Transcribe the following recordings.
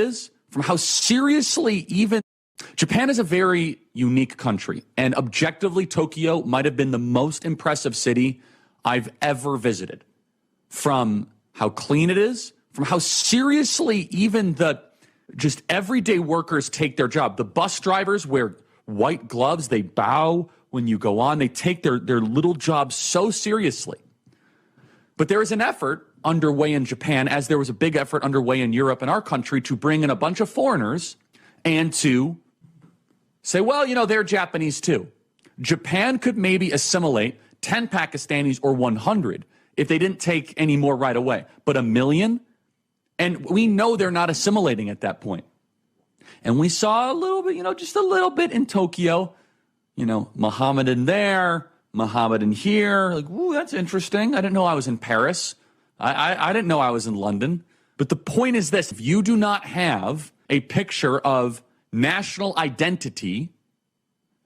is, from how seriously even Japan is a very unique country, and objectively, Tokyo might have been the most impressive city I've ever visited. From how clean it is, from how seriously even the just everyday workers take their job. The bus drivers wear white gloves, they bow when you go on, they take their little jobs so seriously. But there is an effort underway in Japan, as there was a big effort underway in Europe and our country, to bring in a bunch of foreigners and to say, well, you know, they're Japanese too. Japan could maybe assimilate 10 Pakistanis or 100 if they didn't take any more right away. But 1 million? And we know they're not assimilating at that point. And we saw a little bit, you know, just a little bit in Tokyo, you know, Mohammedan there, Mohammedan here. Like, ooh, that's interesting. I didn't know I was in Paris. I didn't know I was in London. But the point is this: if you do not have a picture of national identity,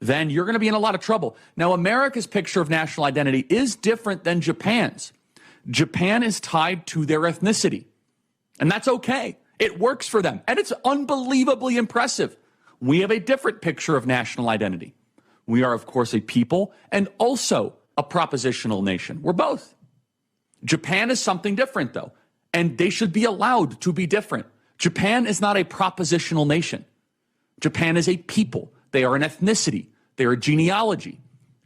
then you're going to be in a lot of trouble. Now, America's picture of national identity is different than Japan's. Japan is tied to their ethnicity, and that's okay. It works for them, and it's unbelievably impressive. We have a different picture of national identity. We are, of course, a people and also a propositional nation. We're both. Japan is something different, though, and they should be allowed to be different. Japan is not a propositional nation. Japan is a people. They are an ethnicity. They are a genealogy.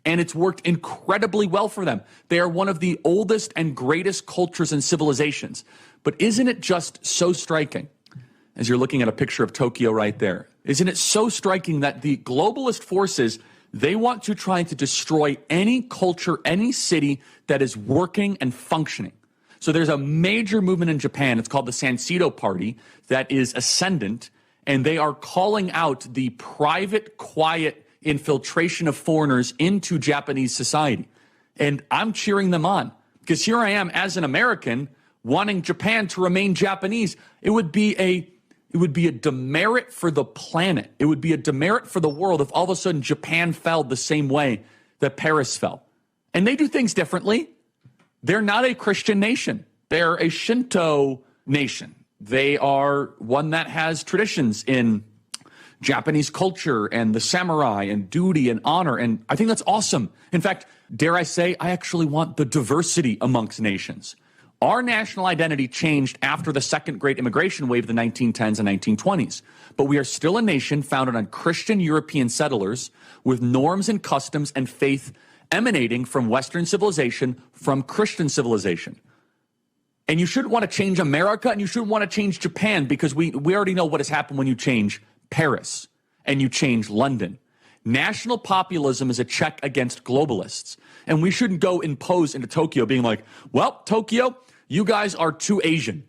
And it's worked incredibly well for them. They are one of the oldest and greatest cultures and civilizations. But isn't it just so striking, as you're looking at a picture of Tokyo right there, isn't it so striking that the globalist forces, they want to try to destroy any culture, any city that is working and functioning. So there's a major movement in Japan. It's called the Sanseido Party that is ascendant, and they are calling out the private, quiet infiltration of foreigners into Japanese society. And I'm cheering them on, because here I am as an American wanting Japan to remain Japanese. It would be a demerit for the planet. It would be a demerit for the world if all of a sudden Japan fell the same way that Paris fell. And they do things differently. They're not a Christian nation. They're a Shinto nation. They are one that has traditions in Japanese culture and the samurai and duty and honor. And I think that's awesome. In fact, dare I say, I actually want the diversity amongst nations. Our national identity changed after the second great immigration wave of the 1910s and 1920s. But we are still a nation founded on Christian European settlers with norms and customs and faith emanating from Western civilization, from Christian civilization. And you shouldn't want to change America, and you shouldn't want to change Japan, because we already know what has happened when you change Paris and you change London. National populism is a check against globalists. And we shouldn't go impose into Tokyo being like, well, Tokyo, you guys are too Asian.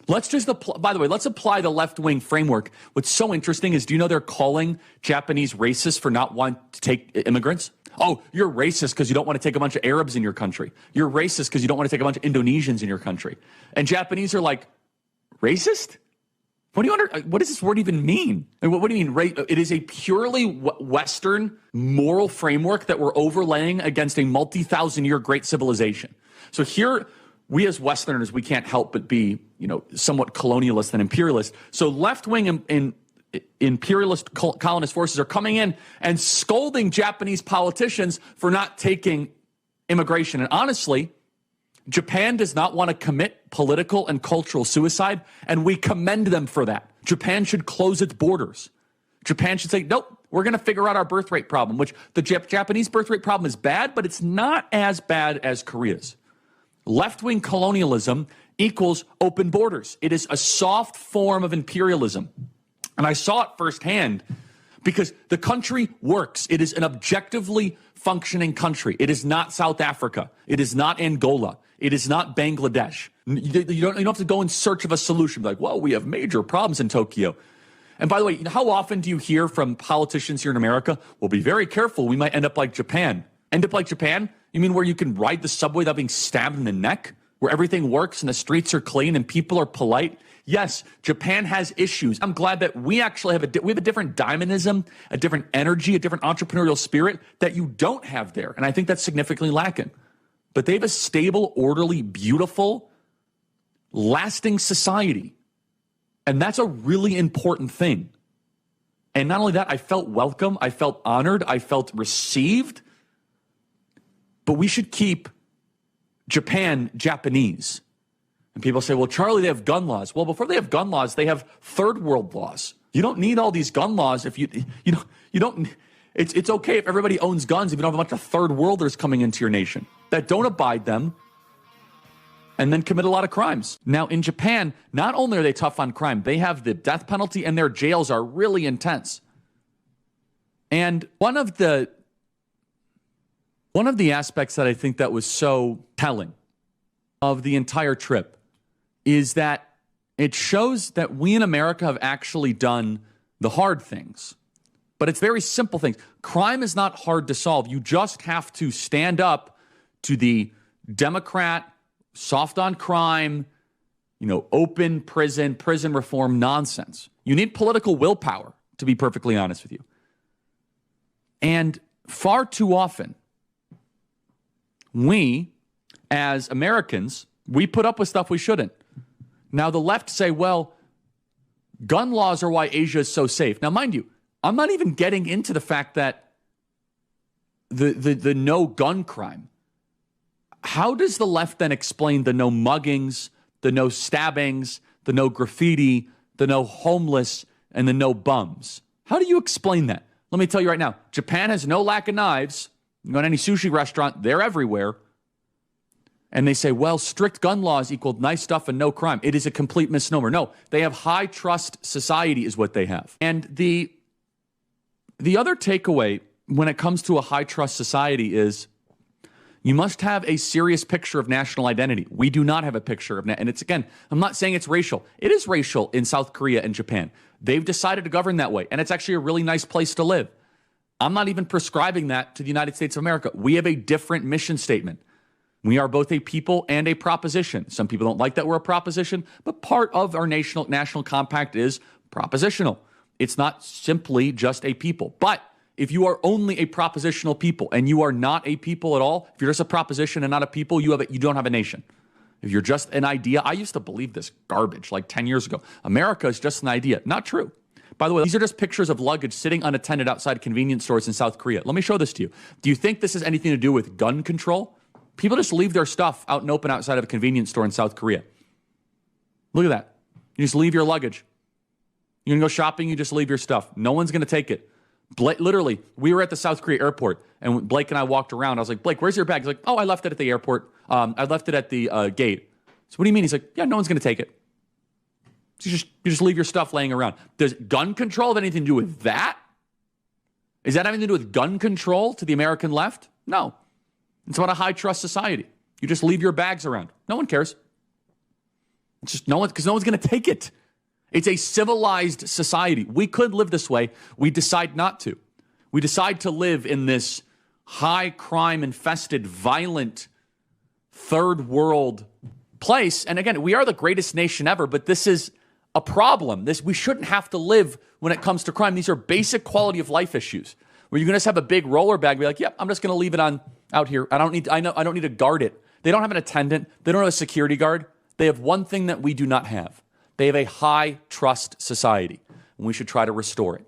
Let's just apply, by the way, let's apply the left-wing framework. What's so interesting is, do you know they're calling Japanese racist for not wanting to take immigrants? Oh, you're racist because you don't want to take a bunch of Arabs in your country. You're racist because you don't want to take a bunch of Indonesians in your country. And Japanese are like, racist? What does this word even mean? What do you mean? It is a purely Western moral framework that we're overlaying against a multi-thousand-year great civilization. So here, we as Westerners, we can't help but be, somewhat colonialist and imperialist. So left-wing and imperialist colonist forces are coming in and scolding Japanese politicians for not taking immigration. And honestly, Japan does not want to commit political and cultural suicide, and we commend them for that. Japan should close its borders. Japan should say, nope, we're going to figure out our birth rate problem, which the Japanese birth rate problem is bad, but it's not as bad as Korea's. Left-wing colonialism equals open borders. It is a soft form of imperialism. And I saw it firsthand because the country works. It is an objectively functioning country. It is not South Africa. It is not Angola. It is not Bangladesh. You don't have to go in search of a solution. Like, well, we have major problems in Tokyo. And by the way, how often do you hear from politicians here in America, well, be very careful, we might end up like Japan. End up like Japan? You mean where you can ride the subway without being stabbed in the neck? Where everything works and the streets are clean and people are polite? Yes, Japan has issues. I'm glad that we actually have a different dynamism, a different energy, a different entrepreneurial spirit that you don't have there. And I think that's significantly lacking. But they have a stable, orderly, beautiful, lasting society. And that's a really important thing. And not only that, I felt welcome, I felt honored, I felt received. But we should keep Japan Japanese. And people say, well, Charlie, they have gun laws. Well, before they have gun laws, they have third world laws. You don't need all these gun laws if you don't. It's okay if everybody owns guns if you don't have a bunch of third worlders coming into your nation that don't abide them and then commit a lot of crimes. Now, in Japan, not only are they tough on crime, they have the death penalty and their jails are really intense. And one of the aspects that I think that was so telling of the entire trip is that it shows that we in America have actually done the hard things. But it's very simple things. Crime is not hard to solve. You just have to stand up to the Democrat, soft on crime, open prison reform nonsense. You need political willpower, to be perfectly honest with you. And far too often, we, as Americans, we put up with stuff we shouldn't. Now, the left say, well, gun laws are why Asia is so safe. Now, mind you, I'm not even getting into the fact that the no gun crime. How does the left then explain the no muggings, the no stabbings, the no graffiti, the no homeless, and the no bums? How do you explain that? Let me tell you right now, Japan has no lack of knives. You go to any sushi restaurant, they're everywhere. And they say, well, strict gun laws equal nice stuff and no crime. It is a complete misnomer. No, they have high trust society is what they have. And the other takeaway when it comes to a high trust society is you must have a serious picture of national identity. We do not have a picture of, and it's, again, I'm not saying it's racial. It is racial in South Korea and Japan. They've decided to govern that way, and it's actually a really nice place to live. I'm not even prescribing that to the United States of America. We have a different mission statement. We are both a people and a proposition. Some people don't like that we're a proposition, but part of our national compact is propositional. It's not simply just a people. But if you are only a propositional people and you are not a people at all, if you're just a proposition and not a people, you don't have a nation. If you're just an idea, I used to believe this garbage like 10 years ago. America is just an idea. Not true. By the way, these are just pictures of luggage sitting unattended outside convenience stores in South Korea. Let me show this to you. Do you think this has anything to do with gun control? People just leave their stuff out and open outside of a convenience store in South Korea. Look at that. You just leave your luggage. You're going to go shopping, you just leave your stuff. No one's going to take it. Literally, we were at the South Korea airport, and Blake and I walked around. I was like, Blake, where's your bag? He's like, oh, I left it at the airport. I left it at the gate. So what do you mean? He's like, yeah, no one's going to take it. So you just leave your stuff laying around. Does gun control have anything to do with that? Is that having to do with gun control to the American left? No. It's about a high trust society. You just leave your bags around. No one cares. It's just because no one's going to take it. It's a civilized society. We could live this way. We decide not to. We decide to live in this high crime infested, violent, third world place. And again, we are the greatest nation ever, but this is a problem. We shouldn't have to live when it comes to crime. These are basic quality of life issues where you can just have a big roller bag and be like, yep, I'm just going to leave it out here. I don't need to guard it. They don't have an attendant. They don't have a security guard. They have one thing that we do not have. They have a high trust society, and we should try to restore it.